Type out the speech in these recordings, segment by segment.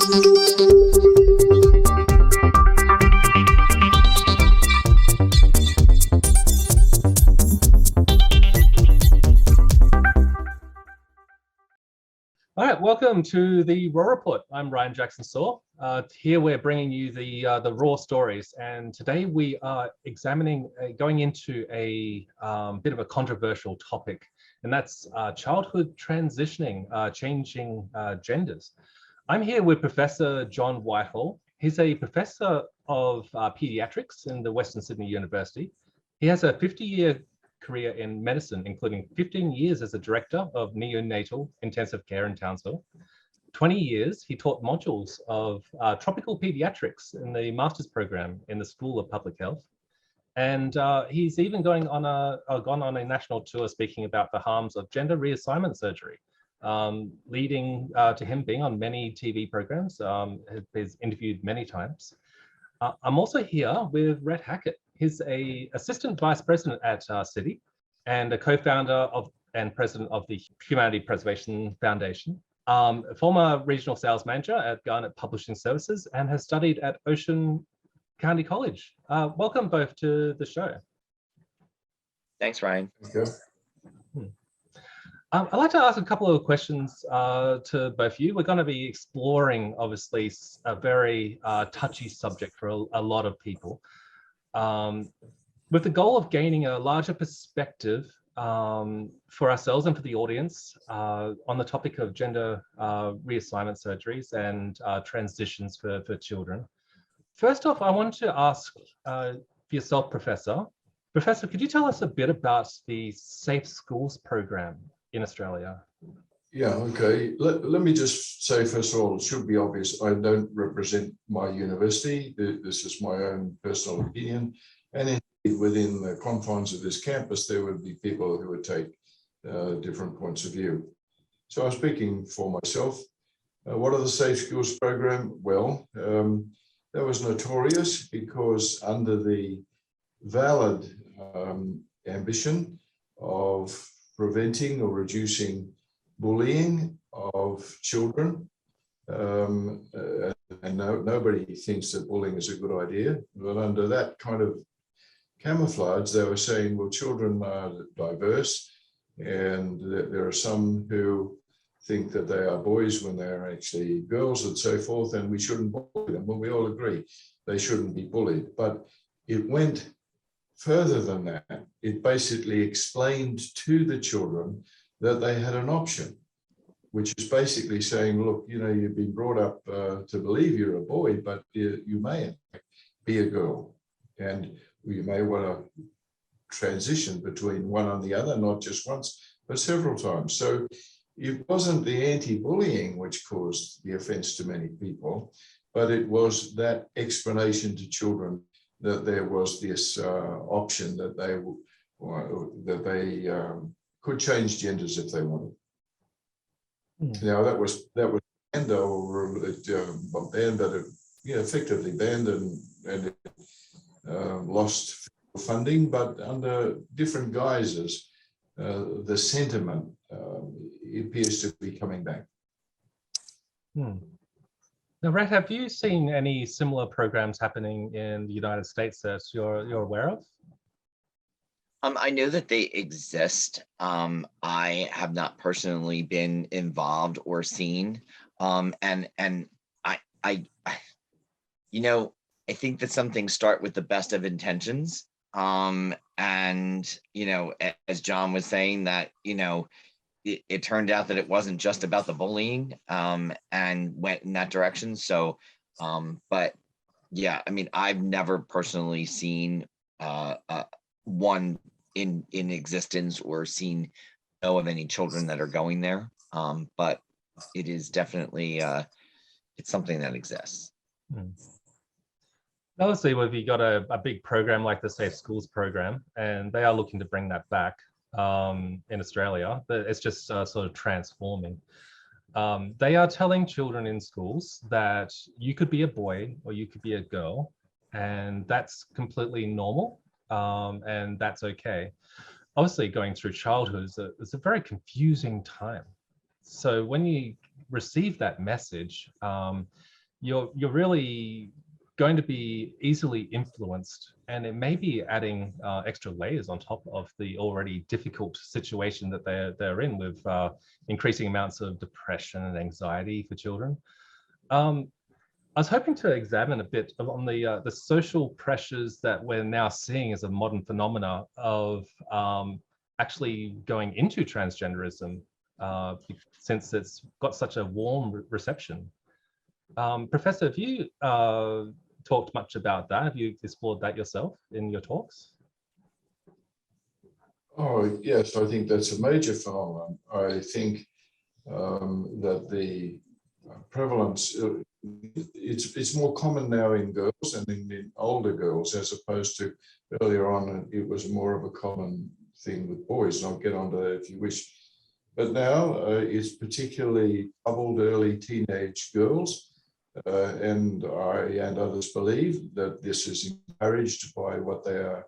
All right, welcome to the Raw Report. I'm Ryan Jackson Saw. Here we're bringing you the raw stories, and today we are examining, going into a bit of a controversial topic, and that's childhood transitioning, changing genders. I'm here with Professor John Whitehall. He's a professor of pediatrics in the Western Sydney University. He has a 50-year career in medicine, including 15 years as a director of neonatal intensive care in Townsville. 20 years, he taught modules of tropical pediatrics in the master's program in the School of Public Health. And he's even gone on a national tour speaking about the harms of gender reassignment surgery, leading to him being on many TV programs. He's interviewed many times. I'm also here with Rhett Hackett. He's an assistant vice president at Citi and a co-founder of and president of the Humanity Preservation Foundation, a former regional sales manager at Garnet Publishing Services, and has studied at Ocean County College. Welcome both to the show. Thanks, Ryan. Thank you. I'd like to ask a couple of questions to both of you. We're going to be exploring, obviously, a very touchy subject for a lot of people, with the goal of gaining a larger perspective for ourselves and for the audience on the topic of gender reassignment surgeries and transitions for children. First off, I want to ask yourself, Professor. Professor, could you tell us a bit about the Safe Schools program in Australia? Yeah, okay. Let me just say, first of all, it should be obvious, I don't represent my university. This is my own personal opinion. And indeed, within the confines of this campus, there would be people who would take different points of view. So I'm speaking for myself. What are the Safe Schools program? Well, that was notorious because under the valid ambition of preventing or reducing bullying of children, and nobody thinks that bullying is a good idea, but under that kind of camouflage, they were saying, well, children are diverse, and there are some who think that they are boys when they're actually girls and so forth, and we shouldn't bully them. Well, we all agree they shouldn't be bullied, but it went further than that. It basically explained to the children that they had an option, which is basically saying, look, you know, you've been brought up to believe you're a boy, but you may be a girl, and you may want to transition between one and the other, not just once, but several times. So it wasn't the anti-bullying which caused the offence to many people, but it was that explanation to children that there was this option that they could change genders if they wanted. Now that was banned, or banned, but it effectively banned, and it lost funding, but under different guises, the sentiment appears to be coming back. Now, Rhett, have you seen any similar programs happening in the United States that you're aware of? I know that they exist. I have not personally been involved or seen. And I I think that some things start with the best of intentions. And, as John was saying, that, it turned out that it wasn't just about the bullying and went in that direction. So, but yeah, I mean, I've never personally seen one in existence or know of any children that are going there. But it is definitely, it's something that exists. Obviously, we've got a big program like the Safe Schools program, and they are looking to bring that back in Australia, but it's just sort of transforming. They are telling children in schools that you could be a boy or you could be a girl, and that's completely normal, and that's okay. Obviously, going through childhood is a very confusing time. So when you receive that message, you're really going to be easily influenced, and it may be adding extra layers on top of the already difficult situation that they're in, with increasing amounts of depression and anxiety for children. I was hoping to examine a bit on the social pressures that we're now seeing as a modern phenomena of actually going into transgenderism, since it's got such a warm reception. Professor, have you talked much about that? Have you explored that yourself in your talks? Oh, yes, I think that's a major phenomenon. I think that the prevalence, it's more common now in girls and in older girls, as opposed to earlier on, it was more of a common thing with boys, and I'll get onto that if you wish. But now it's particularly troubled early teenage girls. And I and others believe that this is encouraged by what they are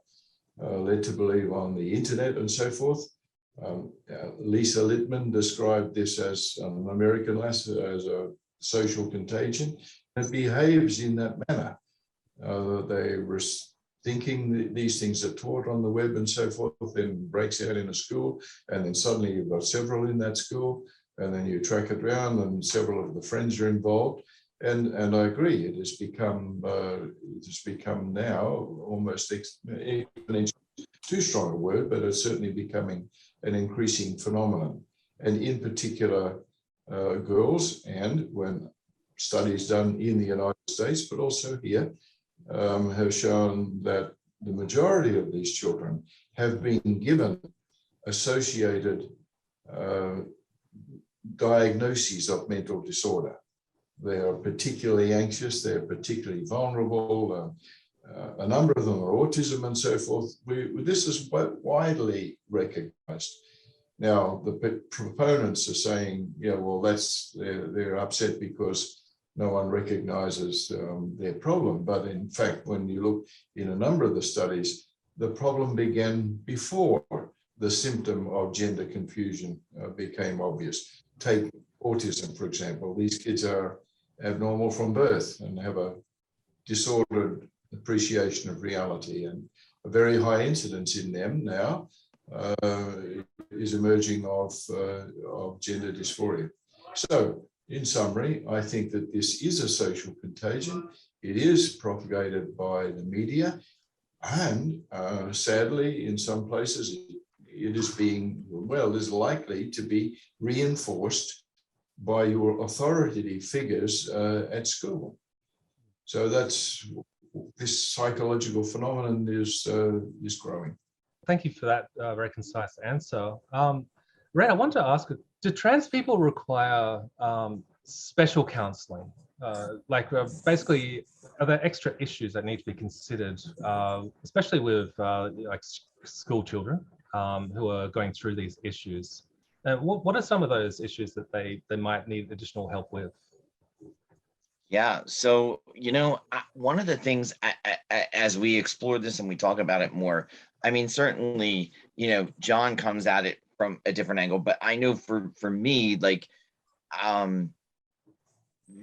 led to believe on the internet and so forth. Lisa Littman described this as an American lass, as a social contagion. It behaves in that manner. They were thinking these things are taught on the web and so forth, then breaks out in a school, and then suddenly you've got several in that school, and then you track it around and several of the friends are involved. And I agree, it has become now almost too strong a word, but it's certainly becoming an increasing phenomenon. And in particular, girls, and when studies done in the United States, but also here, have shown that the majority of these children have been given associated diagnoses of mental disorder. They are particularly anxious, they're particularly vulnerable. A number of them are autism and so forth. This is widely recognized. Now, the proponents are saying, yeah, well, they're upset because no one recognizes their problem. But in fact, when you look in a number of the studies, the problem began before the symptom of gender confusion became obvious. Take autism, for example. These kids are abnormal from birth and have a disordered appreciation of reality, and a very high incidence in them now is emerging of gender dysphoria. So in summary, I think that this is a social contagion. It is propagated by the media, and sadly, in some places, it is is likely to be reinforced by your authoritative figures at school. So this psychological phenomenon is growing. Thank you for that very concise answer. Rhett, I want to ask, do trans people require special counseling? Basically, are there extra issues that need to be considered, especially with like school children who are going through these issues? What are some of those issues that they might need additional help with? Yeah, so, one of the things as we explore this and we talk about it more, I mean, certainly, John comes at it from a different angle, but I know for me, like,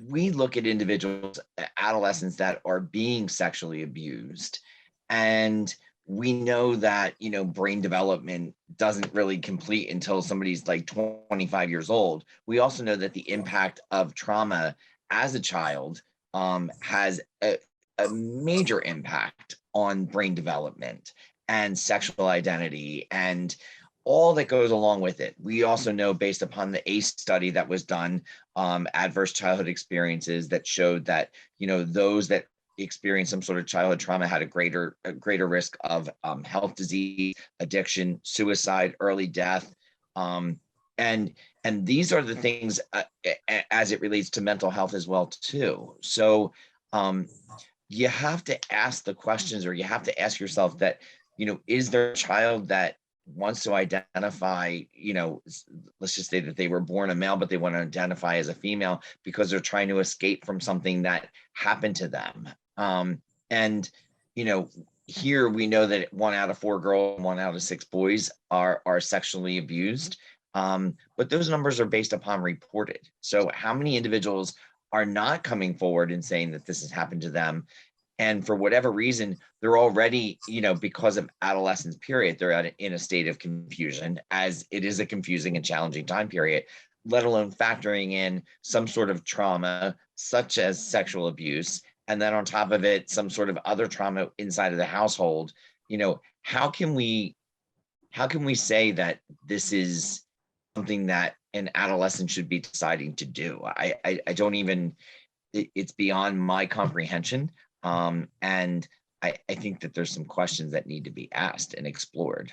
we look at individuals, adolescents that are being sexually abused, and we know that, brain development doesn't really complete until somebody's like 25 years old. We also know that the impact of trauma as a child has a major impact on brain development and sexual identity and all that goes along with it. We also know, based upon the ACE study that was done, adverse childhood experiences, that showed that, those that experienced some sort of childhood trauma had a greater risk of health disease, addiction, suicide, early death. And these are the things as it relates to mental health as well, too. So you have to ask the questions, or you have to ask yourself that, is there a child that wants to identify, let's just say that they were born a male, but they want to identify as a female because they're trying to escape from something that happened to them. And, here we know that 1 out of 4 girls, 1 out of 6 boys are sexually abused. But those numbers are based upon reported. So how many individuals are not coming forward and saying that this has happened to them. And for whatever reason, they're already, because of adolescence period, they're in a state of confusion, as it is a confusing and challenging time period, let alone factoring in some sort of trauma, such as sexual abuse. And then on top of it, some sort of other trauma inside of the household. How can we say that this is something that an adolescent should be deciding to do? I don't even, it's beyond my comprehension. And I think that there's some questions that need to be asked and explored.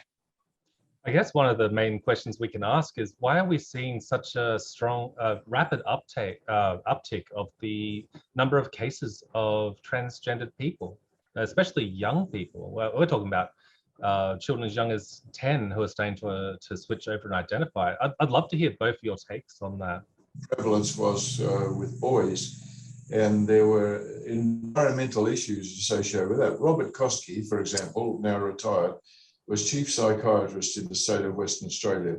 I guess one of the main questions we can ask is, why are we seeing such a strong, rapid uptick of the number of cases of transgendered people, especially young people? Well, we're talking about children as young as 10 who are starting to switch over and identify. I'd love to hear both your takes on that. Prevalence was with boys, and there were environmental issues associated with that. Robert Koski, for example, now retired, was chief psychiatrist in the state of Western Australia.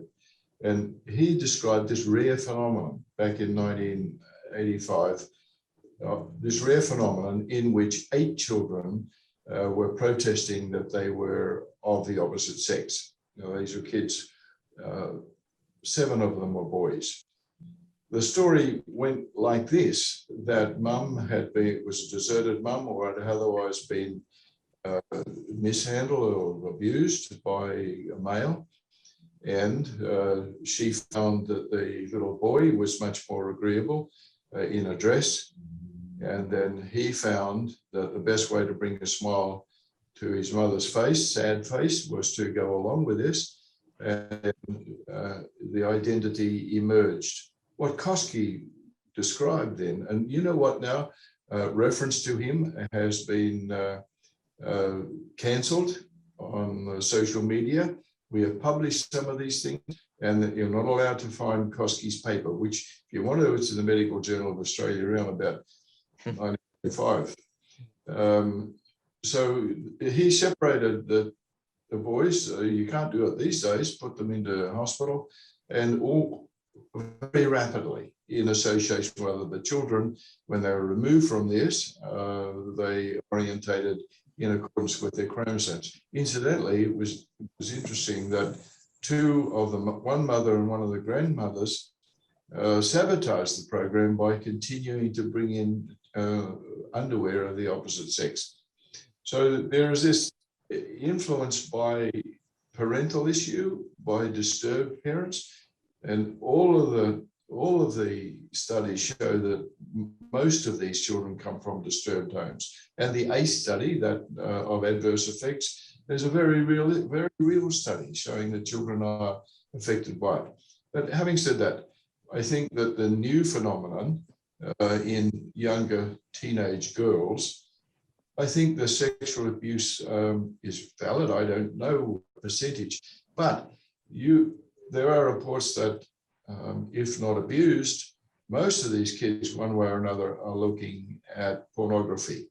And he described this rare phenomenon back in 1985, this rare phenomenon in which 8 children were protesting that they were of the opposite sex. These were kids, 7 of them were boys. The story went like this, that mum was a deserted mum, or had otherwise been mishandled or abused by a male. And she found that the little boy was much more agreeable in a dress. And then he found that the best way to bring a smile to his mother's face, sad face, was to go along with this. And the identity emerged. What Koski described then, and you know what now, reference to him has been cancelled on social media. We have published some of these things, and you're not allowed to find Koski's paper, which, if you want to, it's in the Medical Journal of Australia around about 1995. So he separated the boys. You can't do it these days, put them into hospital, and all very rapidly in association with the children. When they were removed from this, they orientated in accordance with their chromosomes. Incidentally, it was interesting that 2 of them, one mother and one of the grandmothers, sabotaged the program by continuing to bring in underwear of the opposite sex. So there is this influence by parental issue, by disturbed parents, and all of the studies show that most of these children come from disturbed homes. And the ACE study that of adverse effects, there's a very real study showing that children are affected by it. But having said that, I think that the new phenomenon in younger teenage girls, I think the sexual abuse is valid. I don't know percentage, but there are reports that if not abused, most of these kids, one way or another, are looking at pornography.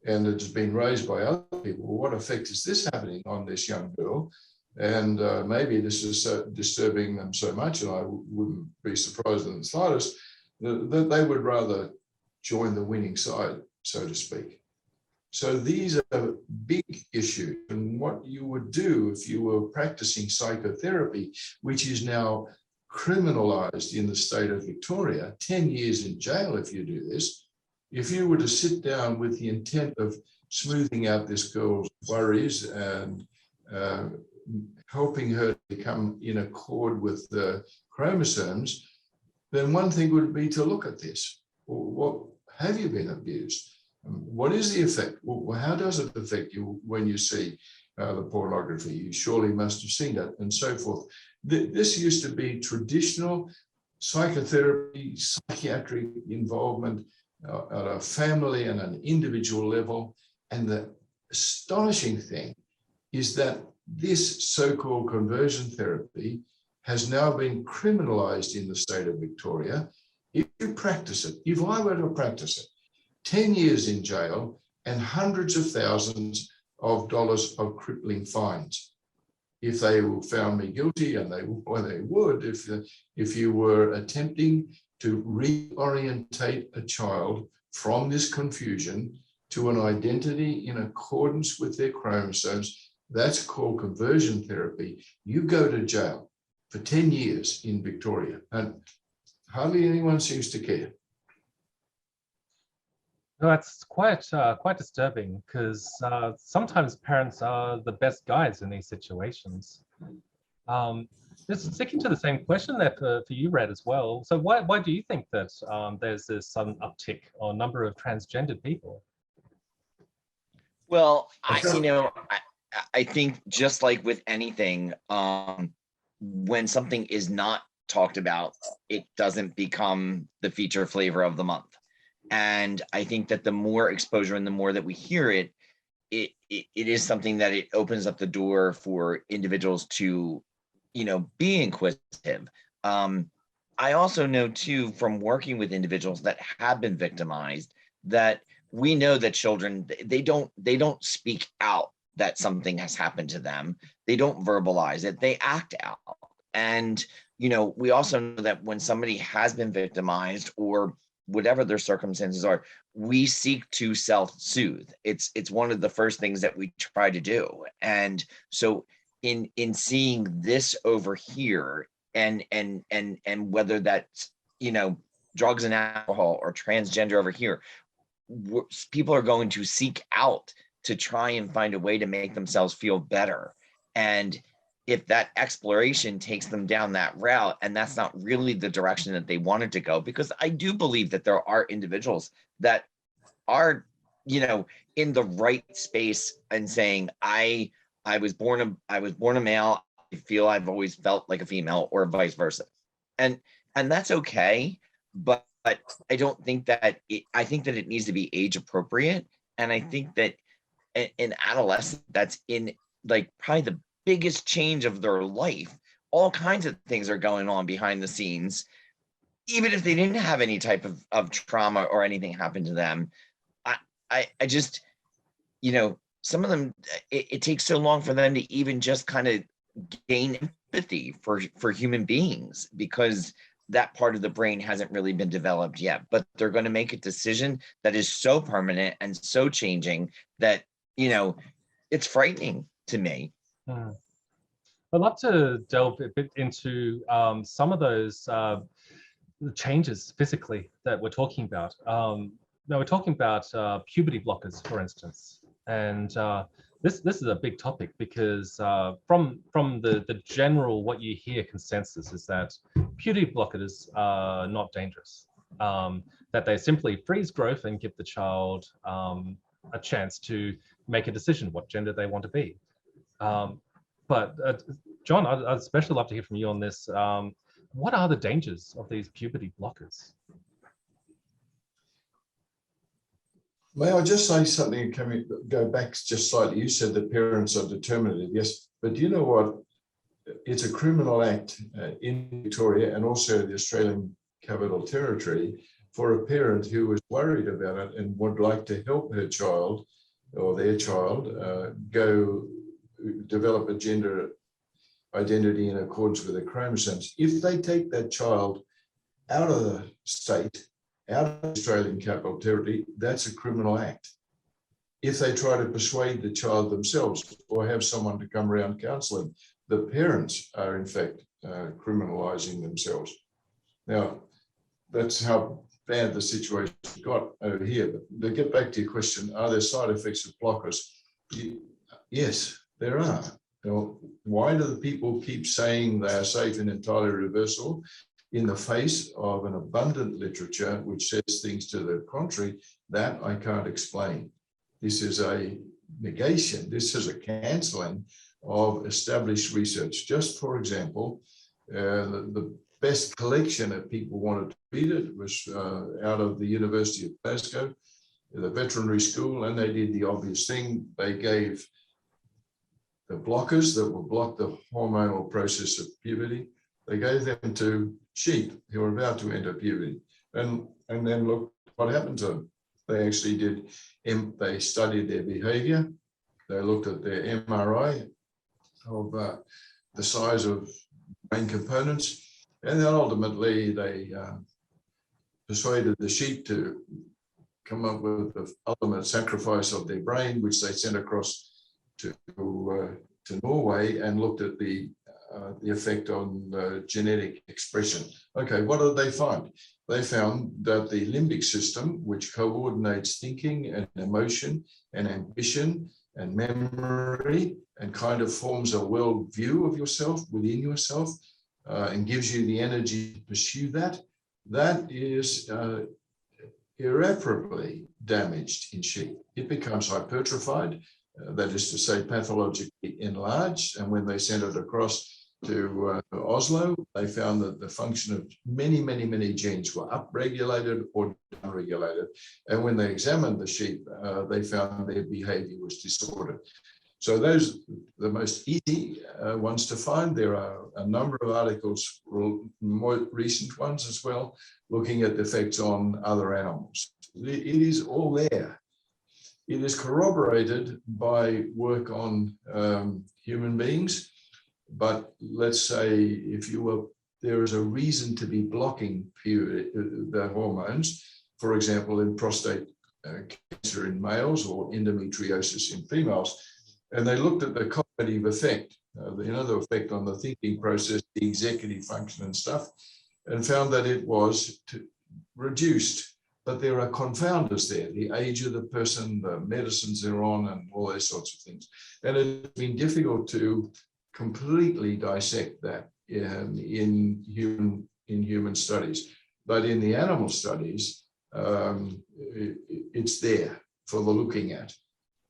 And it's been raised by other people, what effect is this having on this young girl? And maybe this is so disturbing them so much, and I wouldn't be surprised in the slightest, that they would rather join the winning side, so to speak. So these are big issues. And what you would do if you were practicing psychotherapy, which is now criminalized in the state of Victoria, 10 years in jail if you do this. If you were to sit down with the intent of smoothing out this girl's worries and helping her become in accord with the chromosomes, then one thing would be to look at this. What have you been abused? What is the effect? Well, how does it affect you when you see the pornography? You surely must have seen it, and so forth. This used to be traditional psychotherapy, psychiatric involvement at a family and an individual level. And the astonishing thing is that this so-called conversion therapy has now been criminalized in the state of Victoria. If you practice it, if I were to practice it, 10 years in jail and hundreds of thousands of dollars of crippling fines. If they found me guilty, and they would, if you were attempting to reorientate a child from this confusion to an identity in accordance with their chromosomes. That's called conversion therapy. You go to jail for 10 years in Victoria, and hardly anyone seems to care. No, that's quite disturbing, because sometimes parents are the best guides in these situations. Just sticking to the same question there for you, Rhett, as well. So why do you think that there's this sudden uptick or number of transgendered people? Well, I think just like with anything, when something is not talked about, it doesn't become the feature flavor of the month. And I think that the more exposure and the more that we hear it, it is something that it opens up the door for individuals to, be inquisitive. I also know too, from working with individuals that have been victimized, that we know that children, they don't speak out that something has happened to them. They don't verbalize it, they act out. And, we also know that when somebody has been victimized, or whatever their circumstances are, we seek to self-soothe. It's one of the first things that we try to do. And so in seeing this over here, and whether that's, drugs and alcohol, or transgender over here, people are going to seek out to try and find a way to make themselves feel better. And if that exploration takes them down that route, and that's not really the direction that they wanted to go, because I do believe that there are individuals that are, in the right space and saying, I was born a male, I feel I've always felt like a female, or vice versa. And that's okay, but I don't think that I think that it needs to be age appropriate. And I think that in adolescence, that's in like probably the biggest change of their life. All kinds of things are going on behind the scenes, even if they didn't have any type of trauma or anything happen to them. I just, some of them, it takes so long for them to even just kind of gain empathy for human beings, because that part of the brain hasn't really been developed yet. But they're going to make a decision that is so permanent and so changing that, it's frightening to me. I'd love to delve a bit into some of those changes physically that we're talking about. Now we're talking about puberty blockers, for instance, and this is a big topic, because from the general, what you hear consensus is that puberty blockers are not dangerous, that they simply freeze growth and give the child a chance to make a decision what gender they want to be. But John, I'd especially love to hear from you on this. What are the dangers of these puberty blockers? May I just say something? Can we go back just slightly? You said that parents are determinative, yes, but do you know what? It's a criminal act in Victoria and also the Australian Capital Territory for a parent who was worried about it and would like to help her child or their child go develop a gender identity in accordance with their chromosomes. If they take that child out of the state, out of the Australian Capital Territory, that's a criminal act. If they try to persuade the child themselves or have someone to come around counselling, the parents are in fact criminalising themselves. Now, that's how bad the situation got over here. But to get back to your question, are there side effects of blockers? Yes, there are. Now, why do the people keep saying they are safe and entirely reversible in the face of an abundant literature which says things to the contrary? That I can't explain. This is a negation. This is a cancelling of established research. Just for example, the best collection that people wanted to read it was out of the University of Glasgow, the veterinary school, and they did the obvious thing. They gave the blockers that will block the hormonal process of puberty, they gave them to sheep who were about to enter puberty. And then look what happened to them. They actually did, they studied their behavior. They looked at their MRI of the size of brain components. And then ultimately they persuaded the sheep to come up with the ultimate sacrifice of their brain, which they sent across to Norway, and looked at the effect on genetic expression. Okay, what did they find? They found that the limbic system, which coordinates thinking and emotion and ambition and memory and kind of forms a world view of yourself within yourself, and gives you the energy to pursue that, that is irreparably damaged in sheep. It becomes hypertrophied, that is to say pathologically enlarged, and when they sent it across to Oslo, they found that the function of many genes were upregulated or downregulated. And when they examined the sheep, they found their behavior was disordered. So those are the most easy ones to find. There are a number of articles, more recent ones as well, looking at the effects on other animals. It is all there. It is corroborated by work on human beings. But let's say if you were, there is a reason to be blocking the hormones, for example, in prostate cancer in males or endometriosis in females, and they looked at the cognitive effect, the effect on the thinking process, the executive function and stuff, and found that it was reduced. But there are confounders there, the age of the person, the medicines they're on, and all those sorts of things. And it's been difficult to completely dissect that in human studies, but in the animal studies, it's there for the looking at.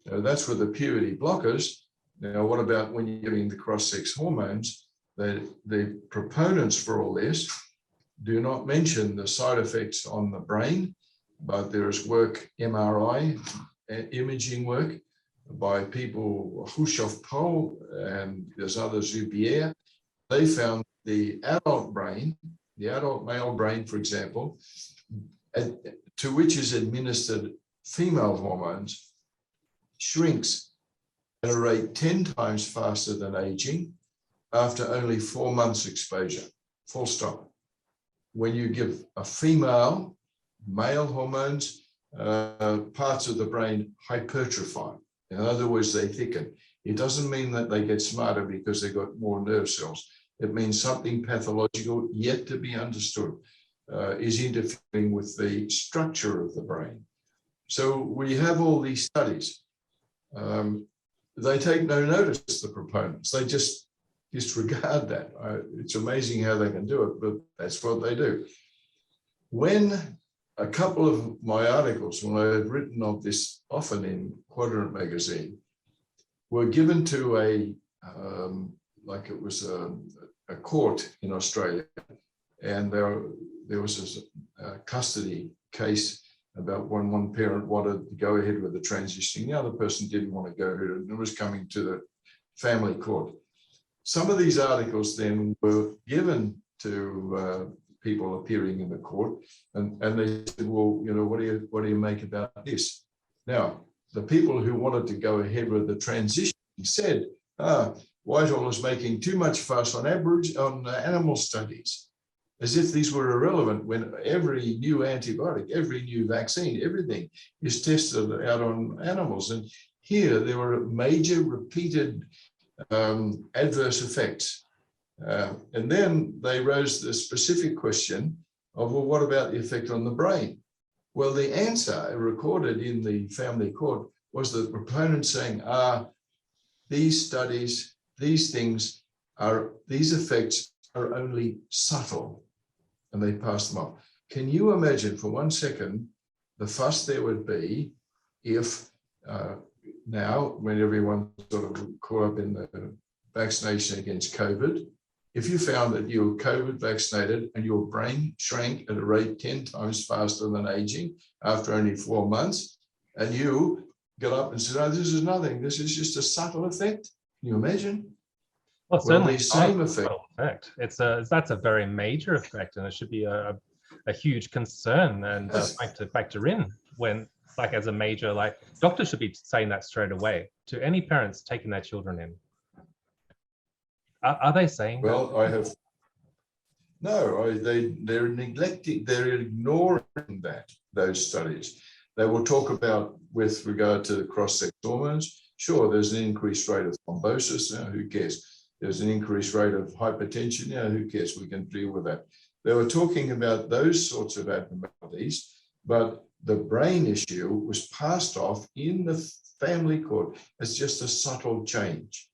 That's with the puberty blockers. Now, what about when you're giving the cross-sex hormones? The proponents for all this do not mention the side effects on the brain, but there is work, MRI, imaging work, by people, Hushoff-Pohl, and there's others, Zubier. They found the adult brain, the adult male brain, for example, to which is administered female hormones, shrinks at a rate 10 times faster than aging after only 4 months exposure, full stop. When you give a female, male hormones, parts of the brain hypertrophy. In other words, they thicken. It doesn't mean that they get smarter because they've got more nerve cells. It means something pathological yet to be understood is interfering with the structure of the brain. So we have all these studies. They take no notice, the proponents. They just disregard that. It's amazing how they can do it, but that's what they do. When a couple of my articles, when I had written of this often in Quadrant magazine, were given to a, like it was a court in Australia, and there was a custody case about one parent wanted to go ahead with the transitioning, the other person didn't want to go ahead, and it was coming to the family court. Some of these articles then were given to people appearing in the court, and they said, well, what do you make about this? Now, the people who wanted to go ahead with the transition said, Whitehall is making too much fuss on animal studies, as if these were irrelevant when every new antibiotic, every new vaccine, everything is tested out on animals. And here there were major repeated adverse effects. And then they raised the specific question of, well, what about the effect on the brain? Well, the answer recorded in the family court was the proponent saying, these studies, these effects are only subtle, and they passed them off. Can you imagine for 1 second the fuss there would be if now, when everyone sort of caught up in the vaccination against COVID, if you found that you were COVID vaccinated and your brain shrank at a rate 10 times faster than aging after only 4 months, and you got up and said, oh, this is nothing, this is just a subtle effect. Can you imagine? Well, certainly the same effect. That's a very major effect, and it should be a huge concern and to factor in when, like, as a major, like, doctors should be saying that straight away to any parents taking their children in. Are they saying well, that? No, they're neglecting, they're ignoring those studies. They will talk about, with regard to cross-sex hormones, sure, there's an increased rate of thrombosis, who cares? There's an increased rate of hypertension, who cares? We can deal with that. They were talking about those sorts of abnormalities, but the brain issue was passed off in the family court as just a subtle change.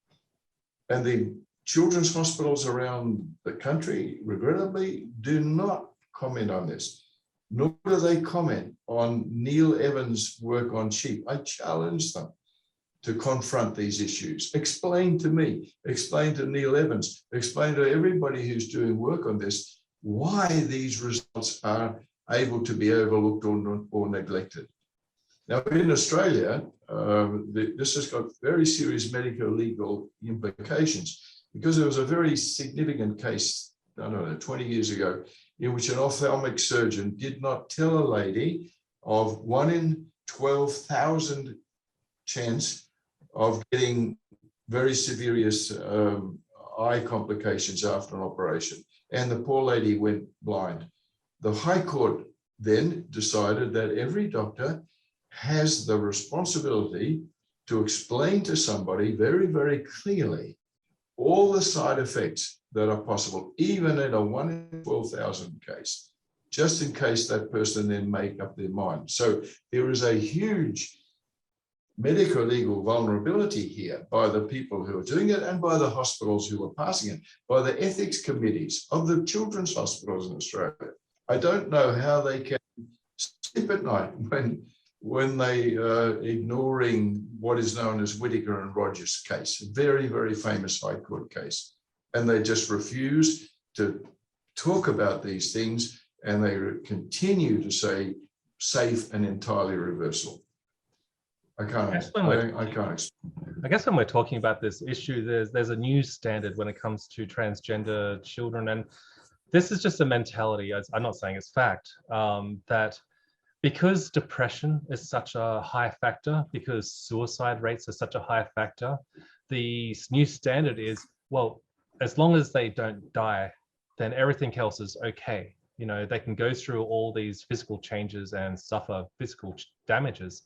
And the children's hospitals around the country, regrettably, do not comment on this, nor do they comment on Neil Evans' work on sheep. I challenge them to confront these issues. Explain to me, explain to Neil Evans, explain to everybody who's doing work on this, why these results are able to be overlooked or neglected. Now, in Australia, this has got very serious medical legal implications, because there was a very significant case, I don't know, 20 years ago, in which an ophthalmic surgeon did not tell a lady of 1 in 12,000 chance of getting very serious eye complications after an operation. And the poor lady went blind. The High Court then decided that every doctor has the responsibility to explain to somebody very, very clearly all the side effects that are possible, even in a 1 in 12,000 case, just in case that person then make up their mind. So there is a huge medical legal vulnerability here by the people who are doing it and by the hospitals who are passing it, by the ethics committees of the children's hospitals in Australia. I don't know how they can sleep at night when they are ignoring what is known as Whittaker and Rogers case, a very, very famous High Court case. And they just refuse to talk about these things, and they continue to say safe and entirely reversible. I guess when we're talking about this issue, there's a new standard when it comes to transgender children, and this is just a mentality. I'm not saying it's fact, that because depression is such a high factor, because suicide rates are such a high factor, the new standard is, well, as long as they don't die, then everything else is okay. You know, they can go through all these physical changes and suffer physical damages,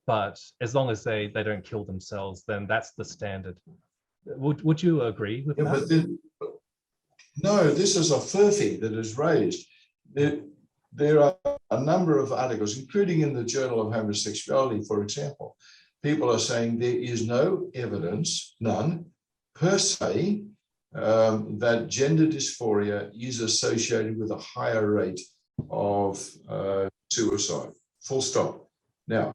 but as long as they don't kill themselves, then that's the standard. Would you agree with that? But no, this is a furphy that is raised. There are a number of articles, including in the Journal of Homosexuality, for example. People are saying there is no evidence, none, per se, that gender dysphoria is associated with a higher rate of suicide, full stop. Now,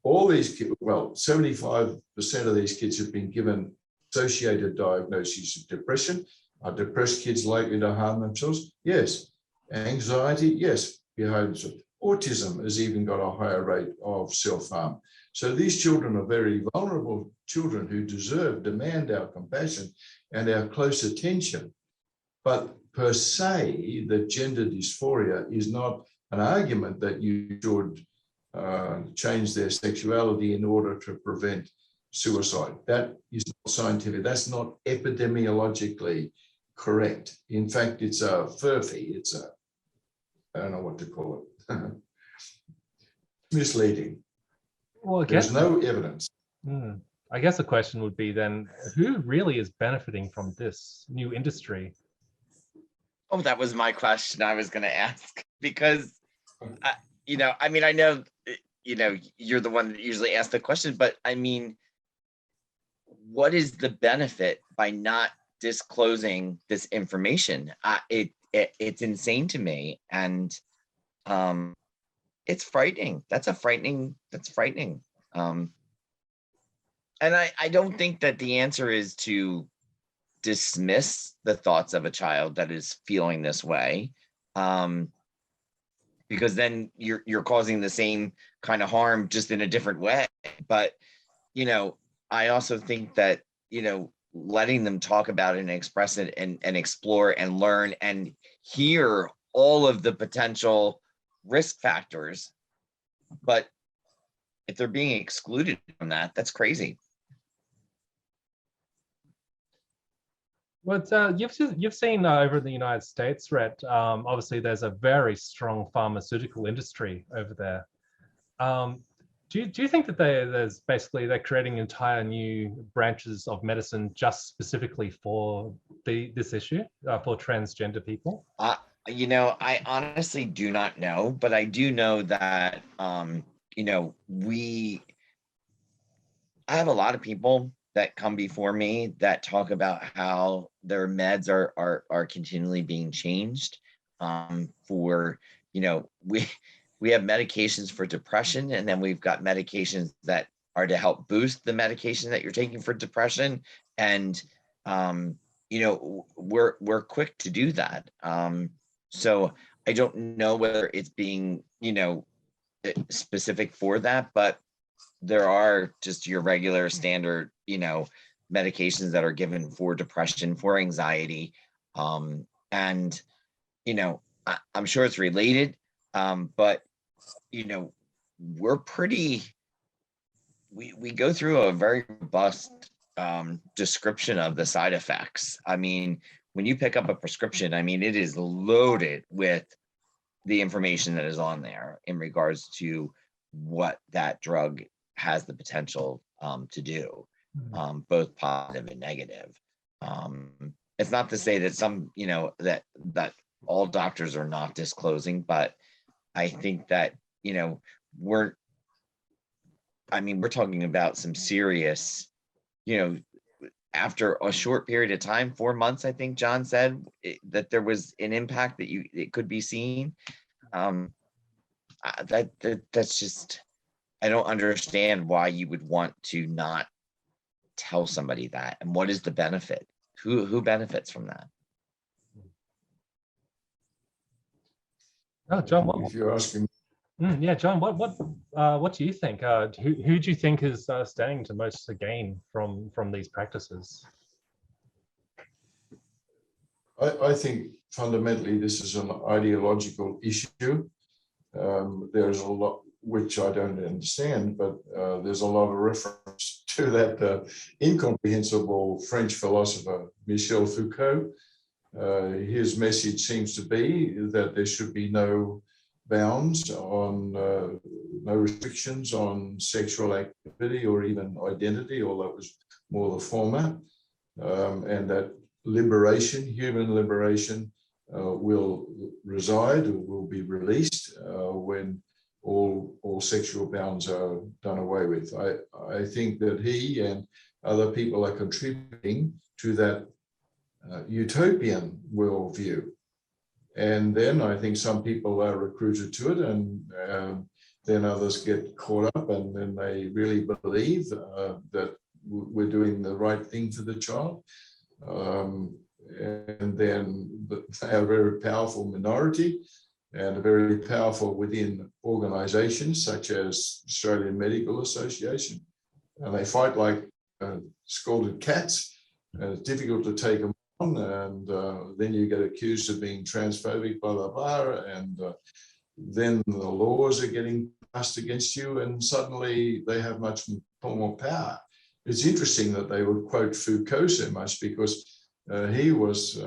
all these kids, well, 75% of these kids have been given associated diagnoses of depression. Are depressed kids likely to harm themselves? Yes. Anxiety, yes. Autism has even got a higher rate of self-harm. So these children are very vulnerable children who demand our compassion and our close attention. But per se, the gender dysphoria is not an argument that you should change their sexuality in order to prevent suicide. That is not scientific. That's not epidemiologically correct. In fact, it's a furphy. It's a, I don't know what to call it. Misleading. Well, there's no evidence. I guess the question would be then, who really is benefiting from this new industry? Oh, that was my question I was going to ask, because, I mean, I know, you're the one that usually asks the question, but I mean, what is the benefit by not disclosing this information? It's insane to me, and it's frightening. That's frightening. And I don't think that the answer is to dismiss the thoughts of a child that is feeling this way, because then you're causing the same kind of harm, just in a different way. But, I also think that, letting them talk about it and express it and explore and learn and hear all of the potential risk factors. But if they're being excluded from that, that's crazy. Well, you've seen over in the United States, Rhett, obviously there's a very strong pharmaceutical industry over there. Do you think that they're creating entire new branches of medicine just specifically for this issue, for transgender people? I honestly do not know, but I do know that I have a lot of people that come before me that talk about how their meds are continually being changed. We have medications for depression, and then we've got medications that are to help boost the medication that you're taking for depression. And we're quick to do that. So I don't know whether it's being specific for that, but there are just your regular standard medications that are given for depression, for anxiety, and I'm sure it's related, but we're we go through a very robust description of the side effects. I mean, when you pick up a prescription, I mean, it is loaded with the information that is on there in regards to what that drug has the potential to do, both positive and negative. It's not to say that some, that all doctors are not disclosing, but I think that, we're talking about some serious, after a short period of time, 4 months, I think John said that there was an impact that it could be seen. That's just, I don't understand why you would want to not tell somebody that, and what is the benefit? Who benefits from that? Oh, John, If you're asking, yeah, John, what do you think? Who do you think is standing to most to gain from these practices? I think fundamentally this is an ideological issue. There's a lot which I don't understand, but there's a lot of reference to that incomprehensible French philosopher Michel Foucault. His message seems to be that there should be no bounds on, no restrictions on sexual activity or even identity, although it was more the former, and that liberation, human liberation, will reside or will be released when all sexual bounds are done away with. I think that he and other people are contributing to that utopian worldview. And then I think some people are recruited to it, and then others get caught up, and then they really believe that we're doing the right thing for the child. And then they are a very powerful minority, and very powerful within organisations such as Australian Medical Association. And they fight like scalded cats, and it's difficult to take them on, and then you get accused of being transphobic, blah, blah, blah, and then the laws are getting passed against you, and suddenly they have much more power. It's interesting that they would quote Foucault so much, because he was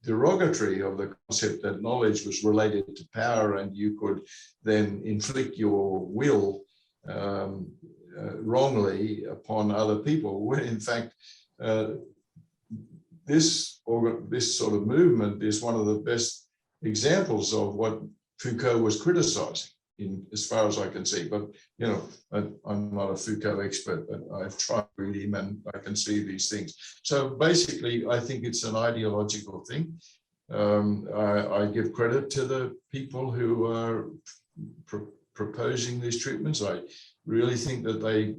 derogatory of the concept that knowledge was related to power, and you could then inflict your will wrongly upon other people, when in fact this sort of movement is one of the best examples of what Foucault was criticizing, as far as I can see. But I'm not a Foucault expert, but I've tried to read him and I can see these things. So basically, I think it's an ideological thing. I give credit to the people who are proposing these treatments. I really think that they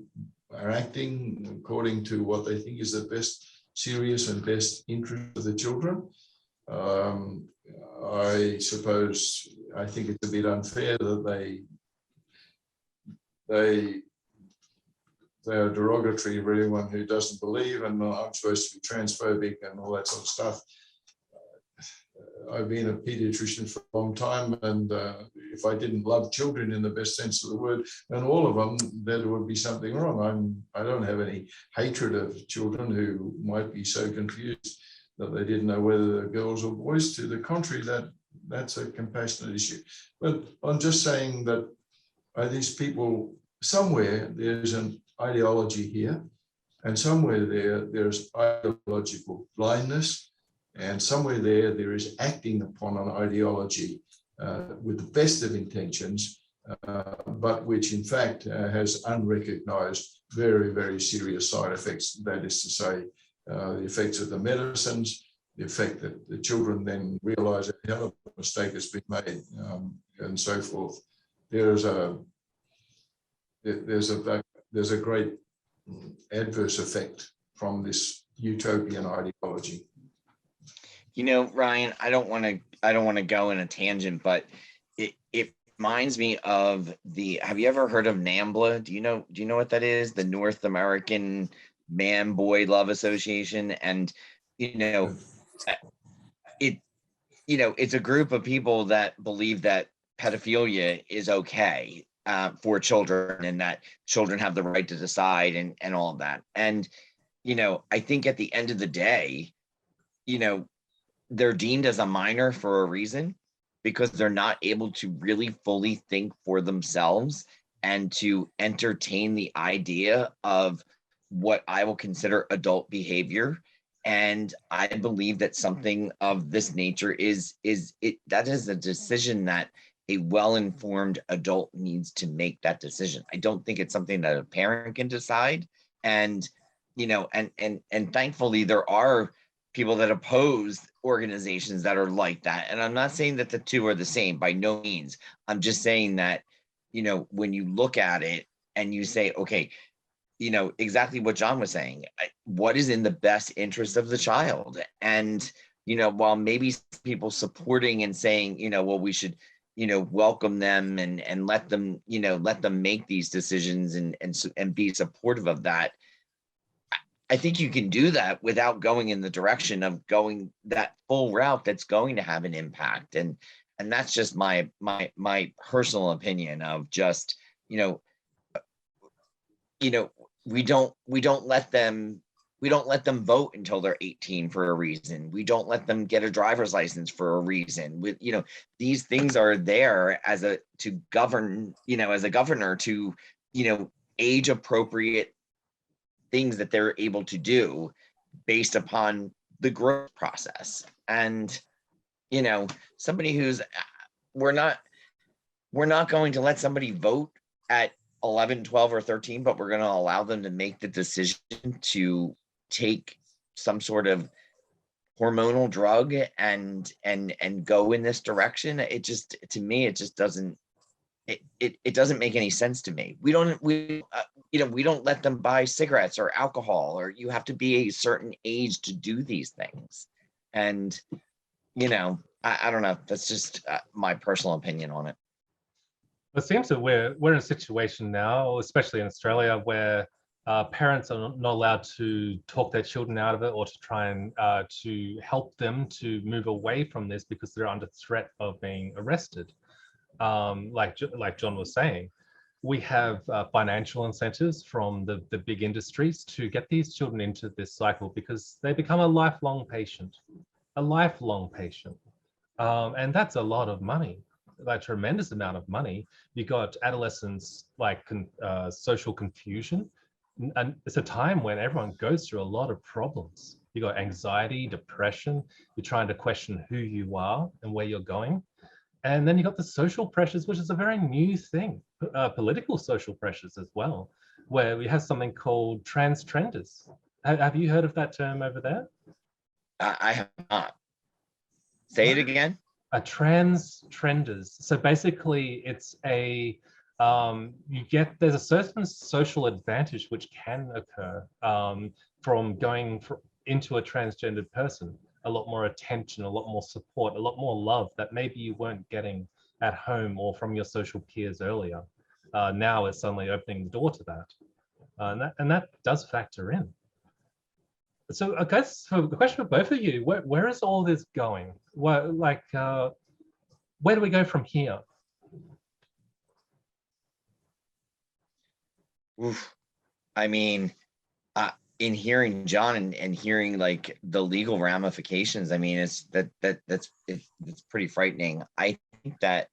are acting according to what they think is the best, serious and best interest of the children. I suppose I think it's a bit unfair that they are derogatory for anyone who doesn't believe, and I'm supposed to be transphobic and all that sort of stuff. I've been a pediatrician for a long time, and if I didn't love children in the best sense of the word, and all of them, there would be something wrong. I don't have any hatred of children who might be so confused that they didn't know whether they're girls or boys. To the contrary, that's a compassionate issue. But I'm just saying that these people, somewhere there's an ideology here, and somewhere there's ideological blindness, and somewhere there is acting upon an ideology with the best of intentions, but which in fact has unrecognized very, very serious side effects. That is to say, the effects of the medicines, the effect that the children then realize that a hell of a mistake has been made, and so forth. There's a great adverse effect from this utopian ideology. You know, Ryan, I don't want to go in a tangent, but it reminds me of have you ever heard of NAMBLA? Do you know what that is? The North American Man Boy Love Association. And it's a group of people that believe that pedophilia is okay for children, and that children have the right to decide and all of that. And I think at the end of the day, they're deemed as a minor for a reason, because they're not able to really fully think for themselves and to entertain the idea of what I will consider adult behavior. And I believe that something of this nature that is a decision that a well-informed adult needs to make that decision. I don't think it's something that a parent can decide. And and thankfully there are people that oppose organizations that are like that. And I'm not saying that the two are the same, by no means. I'm just saying that, when you look at it and you say, okay, exactly what John was saying, what is in the best interest of the child? And, while maybe people supporting and saying, well, we should, welcome them and let them make these decisions and be supportive of that. I think you can do that without going in the direction of going that full route that's going to have an impact. And that's just my personal opinion of just, we don't let them vote until they're 18 for a reason. We don't let them get a driver's license for a reason. These things are there to govern, as a governor to, age appropriate things that they're able to do based upon the growth process. And somebody who's we're not going to let somebody vote at 11, 12, or 13, but we're going to allow them to make the decision to take some sort of hormonal drug and go in this direction. It just, to me, it just doesn't, it doesn't make any sense to me. We don't let them buy cigarettes or alcohol, or you have to be a certain age to do these things. And, I don't know. That's just my personal opinion on it. It seems that we're in a situation now, especially in Australia, where parents are not allowed to talk their children out of it, or to try and to help them to move away from this, because they're under threat of being arrested. Like John was saying, we have financial incentives from the big industries to get these children into this cycle, because they become a lifelong patient. And that's a lot of money, like tremendous amount of money. You got adolescents, like social confusion. And it's a time when everyone goes through a lot of problems. You got anxiety, depression. You're trying to question who you are and where you're going. And then you got the social pressures, which is a very new thing, political social pressures as well, where we have something called Transtrenders. Have you heard of that term over there? I have not. Say it again. Transtrenders. So basically, it's there's a certain social advantage which can occur from going into a transgendered person. A lot more attention, a lot more support, a lot more love that maybe you weren't getting at home or from your social peers earlier. Now it's suddenly opening the door to that. And that does factor in. So I guess the question for both of you, where is all this going? Where do we go from here? oof, I mean, in hearing John and hearing like the legal ramifications, I mean, it's pretty frightening. I think that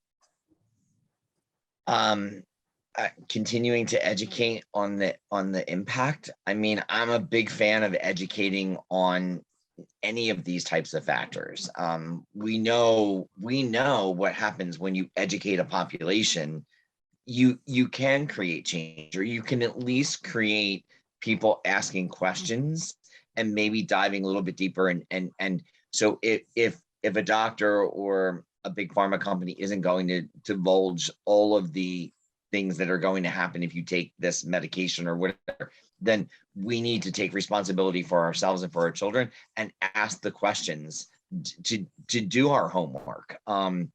continuing to educate on the impact. I mean, I'm a big fan of educating on any of these types of factors. We know what happens when you educate a population. You can create change, or you can at least create people asking questions and maybe diving a little bit deeper. And so if a doctor or a big pharma company isn't going to divulge all of the things that are going to happen if you take this medication or whatever, then we need to take responsibility for ourselves and for our children and ask the questions to do our homework. And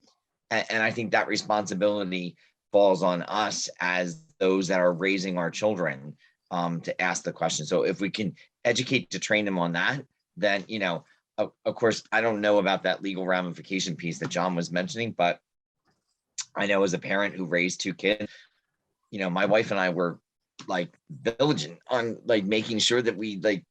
I think that responsibility falls on us as those that are raising our children, to ask the question. So if we can educate to train them on that, then, you know, of course, I don't know about that legal ramification piece that John was mentioning, but I know as a parent who raised 2 kids, you know, my wife and I were like diligent on like making sure that we like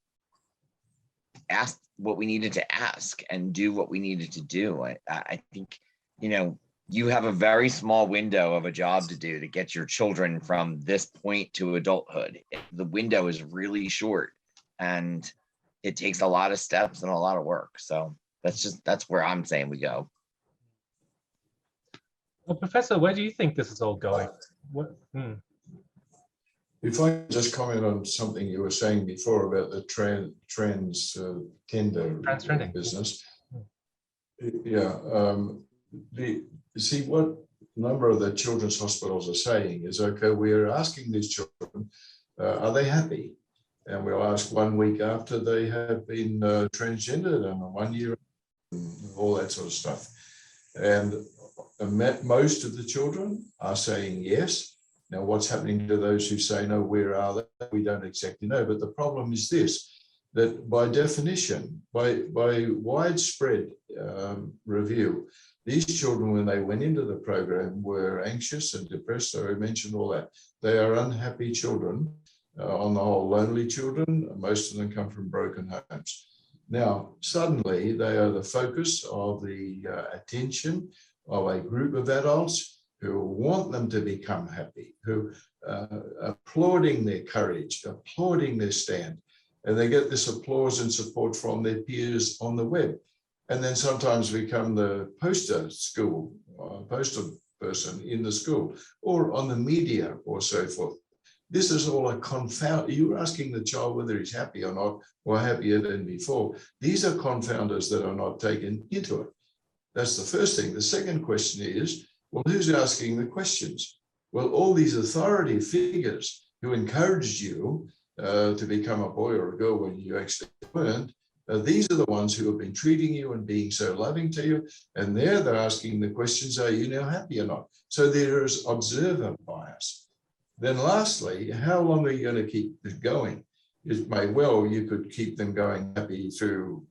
asked what we needed to ask and do what we needed to do. I think, you know, you have a very small window of a job to do to get your children from this point to adulthood. The window is really short, and it takes a lot of steps and a lot of work. So that's where I'm saying we go. Well, Professor, where do you think this is all going? If I could just comment on something you were saying before about the transgender business. Yeah, you see what a number of the children's hospitals are saying is, okay, we're asking these children, are they happy? And we'll ask 1 week after they have been transgendered, and 1 year, and all that sort of stuff. And most of the children are saying yes. Now, what's happening to those who say no, where are they? We don't exactly know. But the problem is this, that by definition, by widespread review, these children, when they went into the program, were anxious and depressed. So I mentioned all that. They are unhappy children, on the whole, lonely children. Most of them come from broken homes. Now, suddenly, they are the focus of the attention of a group of adults who want them to become happy, who are applauding their courage, applauding their stand. And they get this applause and support from their peers on the web. And then sometimes become the poster person in the school or on the media or so forth. This is all a confound. You're asking the child whether he's happy or not, or happier than before. These are confounders that are not taken into it. That's the first thing. The second question is, well, who's asking the questions? Well, all these authority figures who encouraged you to become a boy or a girl when you actually weren't, these are the ones who have been treating you and being so loving to you. And they're asking the questions, are you now happy or not? So there is observer bias. Then lastly, how long are you going to keep it going? It may well, you could keep them going happy through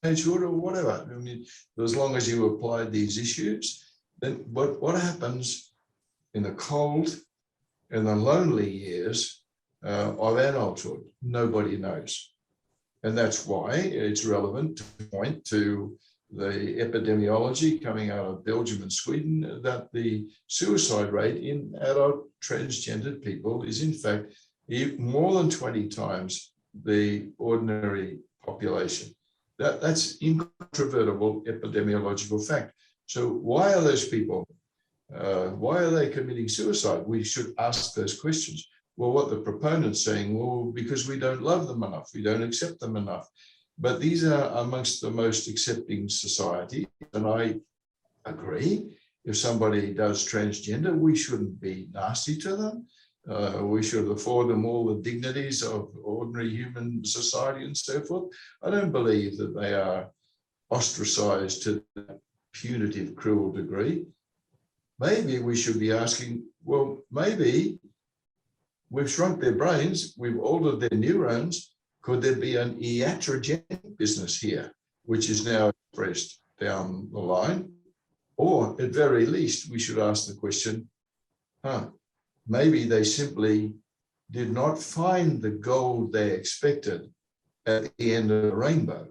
teenagehood or whatever. I mean, as long as you applied these issues, then what happens in the cold and the lonely years of adulthood? Nobody knows. And that's why it's relevant to point to the epidemiology coming out of Belgium and Sweden, that the suicide rate in adult transgendered people is in fact more than 20 times the ordinary population. That's incontrovertible epidemiological fact. So why are those people, why are they committing suicide? We should ask those questions. Well, what the proponent's saying, well, because we don't love them enough, we don't accept them enough. But these are amongst the most accepting society. And I agree, if somebody does transgender, we shouldn't be nasty to them. We should afford them all the dignities of ordinary human society and so forth. I don't believe that they are ostracized to that punitive, cruel degree. Maybe we should be asking, well, maybe we've shrunk their brains, we've altered their neurons. Could there be an iatrogenic business here, which is now expressed down the line? Or at very least, we should ask the question, maybe they simply did not find the gold they expected at the end of the rainbow,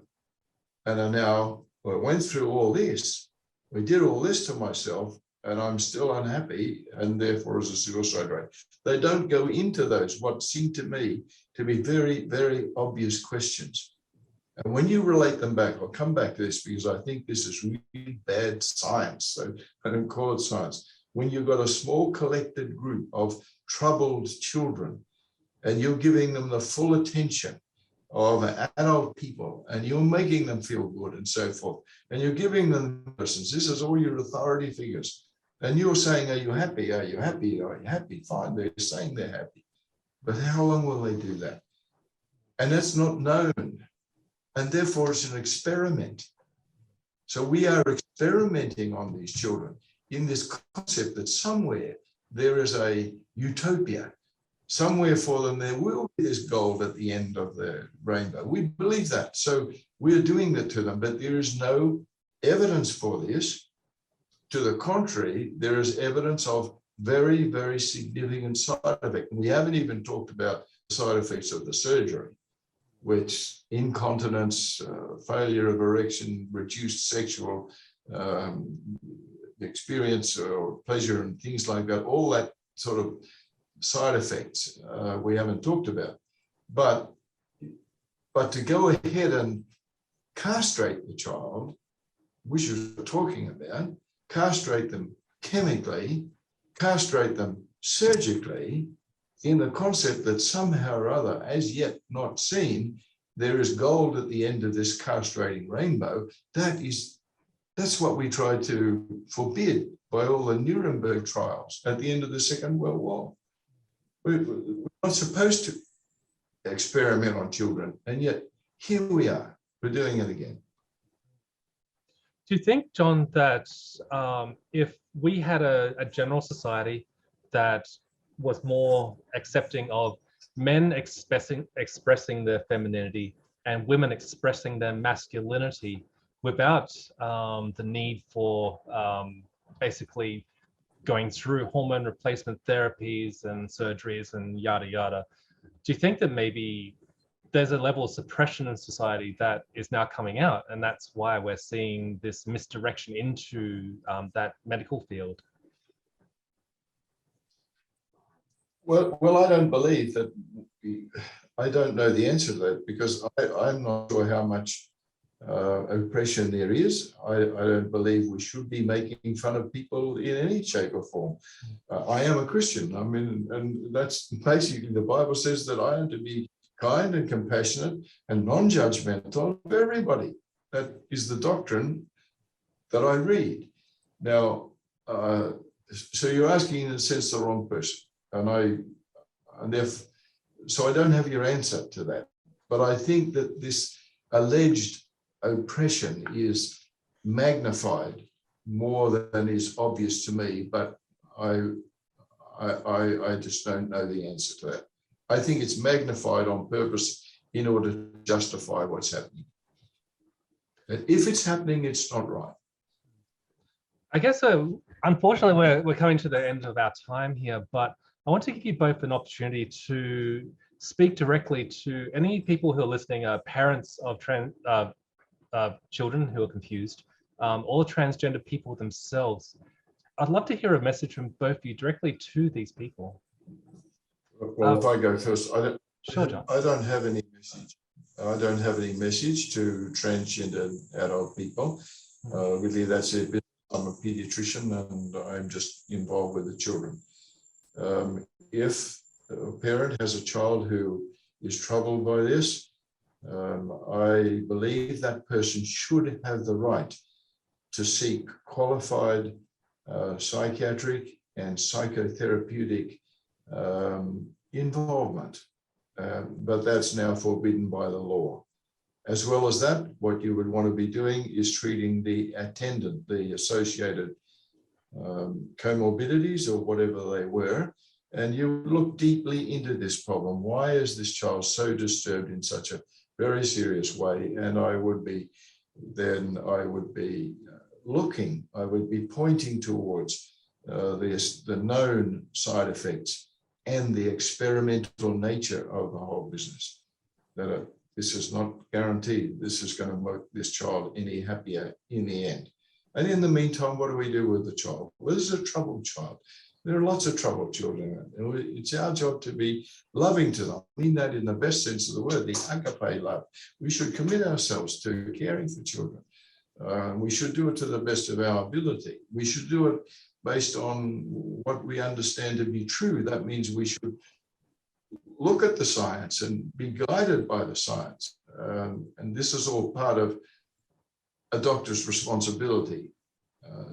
and are now, well, I went through all this, we did all this to myself, and I'm still unhappy, and therefore is a suicide rate. They don't go into those, what seem to me to be very, very obvious questions. And when you relate them back, I'll come back to this because I think this is really bad science, so I don't call it science. When you've got a small collected group of troubled children and you're giving them the full attention of adult people and you're making them feel good and so forth, and you're giving them persons, this is all your authority figures, and you're saying, are you happy? Are you happy? Are you happy? Fine, they're saying they're happy. But how long will they do that? And that's not known. And therefore it's an experiment. So we are experimenting on these children in this concept that somewhere there is a utopia. Somewhere for them there will be this gold at the end of the rainbow. We believe that. So we're doing that to them, but there is no evidence for this. To the contrary, there is evidence of very, very significant side effects. We haven't even talked about the side effects of the surgery, which incontinence, failure of erection, reduced sexual experience or pleasure and things like that, all that sort of side effects we haven't talked about. But to go ahead and castrate the child, which is what we're talking about, castrate them chemically, castrate them surgically, in the concept that somehow or other, as yet not seen, there is gold at the end of this castrating rainbow. That's what we tried to forbid by all the Nuremberg trials at the end of the Second World War. We're not supposed to experiment on children, and yet here we are, we're doing it again. Do you think, John, that if we had a general society that was more accepting of men expressing their femininity and women expressing their masculinity without the need for basically going through hormone replacement therapies and surgeries and yada yada, do you think that maybe there's a level of suppression in society that is now coming out, and that's why we're seeing this misdirection into that medical field? Well, I don't believe that. I don't know the answer to that because I'm not sure how much oppression there is. I don't believe we should be making fun of people in any shape or form. I am a Christian. I mean, and that's basically the Bible says that I am to be kind and compassionate and non-judgmental of everybody. That is the doctrine that I read. Now, so you're asking in a sense the wrong person, so I don't have your answer to that. But I think that this alleged oppression is magnified more than is obvious to me, but I just don't know the answer to that. I think it's magnified on purpose in order to justify what's happening. And if it's happening, it's not right. I guess unfortunately we're coming to the end of our time here, but I want to give you both an opportunity to speak directly to any people who are listening, parents of children who are confused, or transgender people themselves. I'd love to hear a message from both of you directly to these people. Well, if I go first, Sure, John. I don't have any message. I don't have any message to transgender adult people. Really, that's it. I'm a pediatrician and I'm just involved with the children. If a parent has a child who is troubled by this, I believe that person should have the right to seek qualified psychiatric and psychotherapeutic involvement, but that's now forbidden by the law. As well as that, what you would want to be doing is treating the attendant, the associated comorbidities or whatever they were, and you look deeply into this problem. Why is this child so disturbed in such a very serious way? And I would be looking, I would be pointing towards the known side effects and the experimental nature of the whole business. That this is not guaranteed. This is going to make this child any happier in the end. And in the meantime, what do we do with the child? Well, this is a troubled child. There are lots of troubled children. It's our job to be loving to them. I mean that in the best sense of the word, the agape love. We should commit ourselves to caring for children. We should do it to the best of our ability. We should do it based on what we understand to be true. That means we should look at the science and be guided by the science. And this is all part of a doctor's responsibility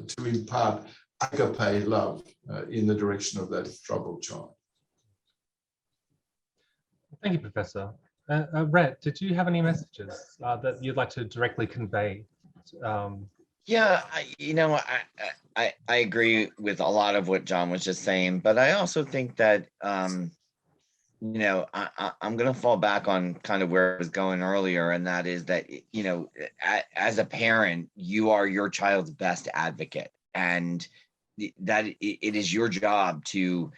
to impart agape love in the direction of that troubled child. Thank you, Professor. Rhett, did you have any messages that you'd like to directly convey? Yeah, I agree with a lot of what John was just saying, but I also think that I'm going to fall back on kind of where I was going earlier, and that is that as a parent, you are your child's best advocate, and that it is your job to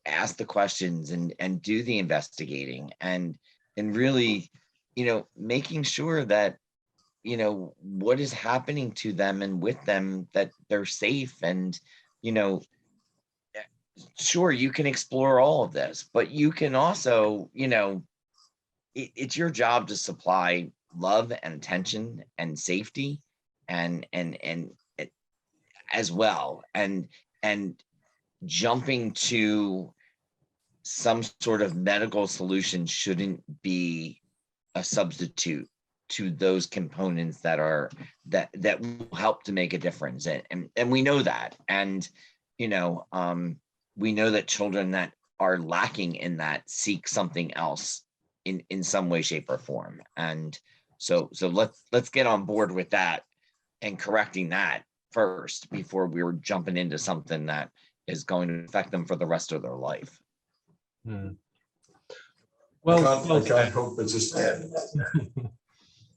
ask the questions and do the investigating and really making sure that what is happening to them and with them, that they're safe. And sure, you can explore all of this, but you can also it's your job to supply love and attention and safety and as well, and jumping to some sort of medical solution shouldn't be a substitute to those components that will help to make a difference, and we know that, and we know that children that are lacking in that seek something else in some way, shape, or form. And so let's get on board with that and correcting that first before we were jumping into something that is going to affect them for the rest of their life. Well, I can't help but just add.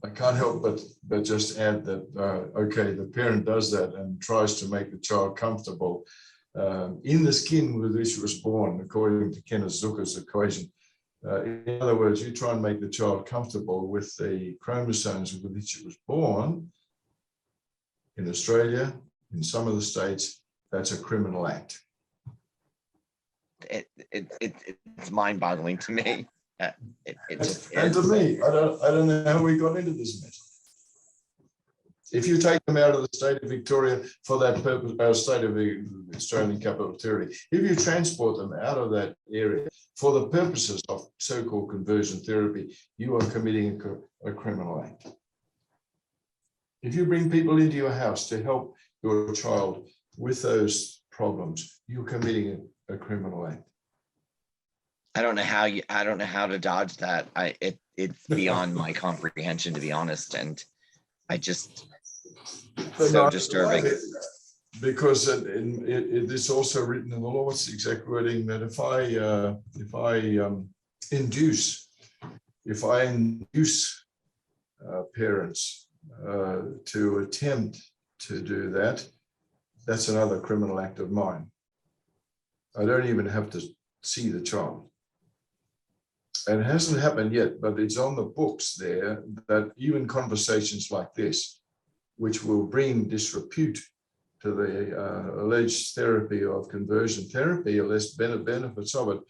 I can't help but just add that okay, the parent does that and tries to make the child comfortable in the skin with which it was born, according to Kenneth Zucker's equation. In other words, you try and make the child comfortable with the chromosomes with which it was born. In Australia, in some of the states, that's a criminal act. It's mind-boggling to me. And to me, I don't know how we got into this mess. If you take them out of the state of Victoria for that purpose, state of the Australian Capital Territory, if you transport them out of that area for the purposes of so-called conversion therapy, you are committing a criminal act. If you bring people into your house to help your child with those problems, you're committing a criminal act. I don't know how to dodge that. It's beyond my comprehension, to be honest, and I just so disturbing. Because it is also written in the law. It's the exact wording that if I induce parents to attempt to do that, that's another criminal act of mine. I don't even have to see the child. And it hasn't happened yet, but it's on the books there that even conversations like this, which will bring disrepute to the alleged therapy of conversion therapy, or less benefits of it,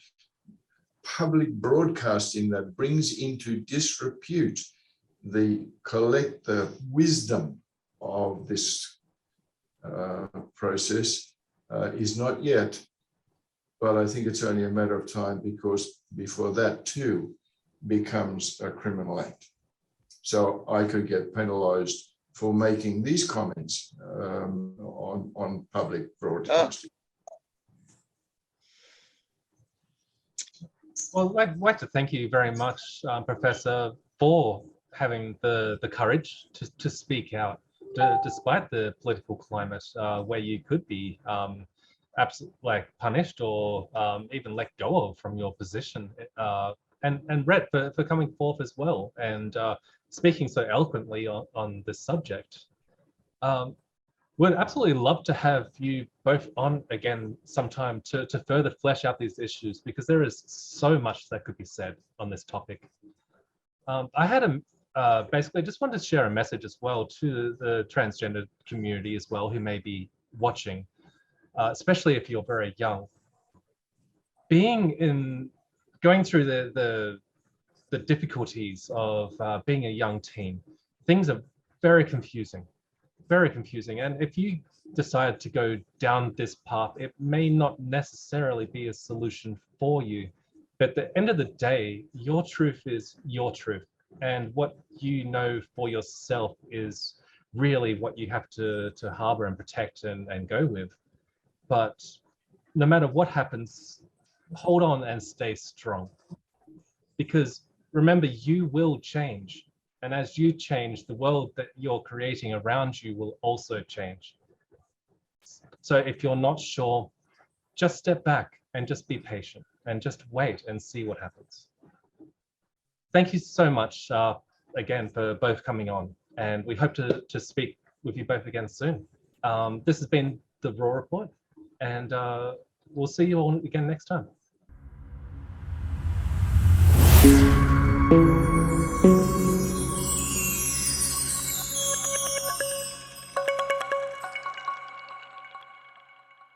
public broadcasting that brings into disrepute the collective wisdom of this process is not yet. But I think it's only a matter of time, because before that too becomes a criminal act. So I could get penalized for making these comments on public broadcasting. Well, I'd like to thank you very much, Professor, for having the courage to speak out, despite the political climate where you could be punished or even let go of from your position, and Rhett for coming forth as well and speaking so eloquently on this subject. Would absolutely love to have you both on again sometime to further flesh out these issues, because there is so much that could be said on this topic. I had basically just wanted to share a message as well to the transgender community as well, who may be watching, especially if you're very young. Going through the difficulties of being a young teen, things are very confusing. Very confusing. And if you decide to go down this path, it may not necessarily be a solution for you. But at the end of the day, your truth is your truth. And what you know for yourself is really what you have to harbor and protect and go with. But no matter what happens, hold on and stay strong. Because remember, you will change. And as you change, the world that you're creating around you will also change. So if you're not sure, just step back and just be patient and just wait and see what happens. Thank you so much again for both coming on, and we hope to speak with you both again soon. This has been the Raw Report, and we'll see you all again next time.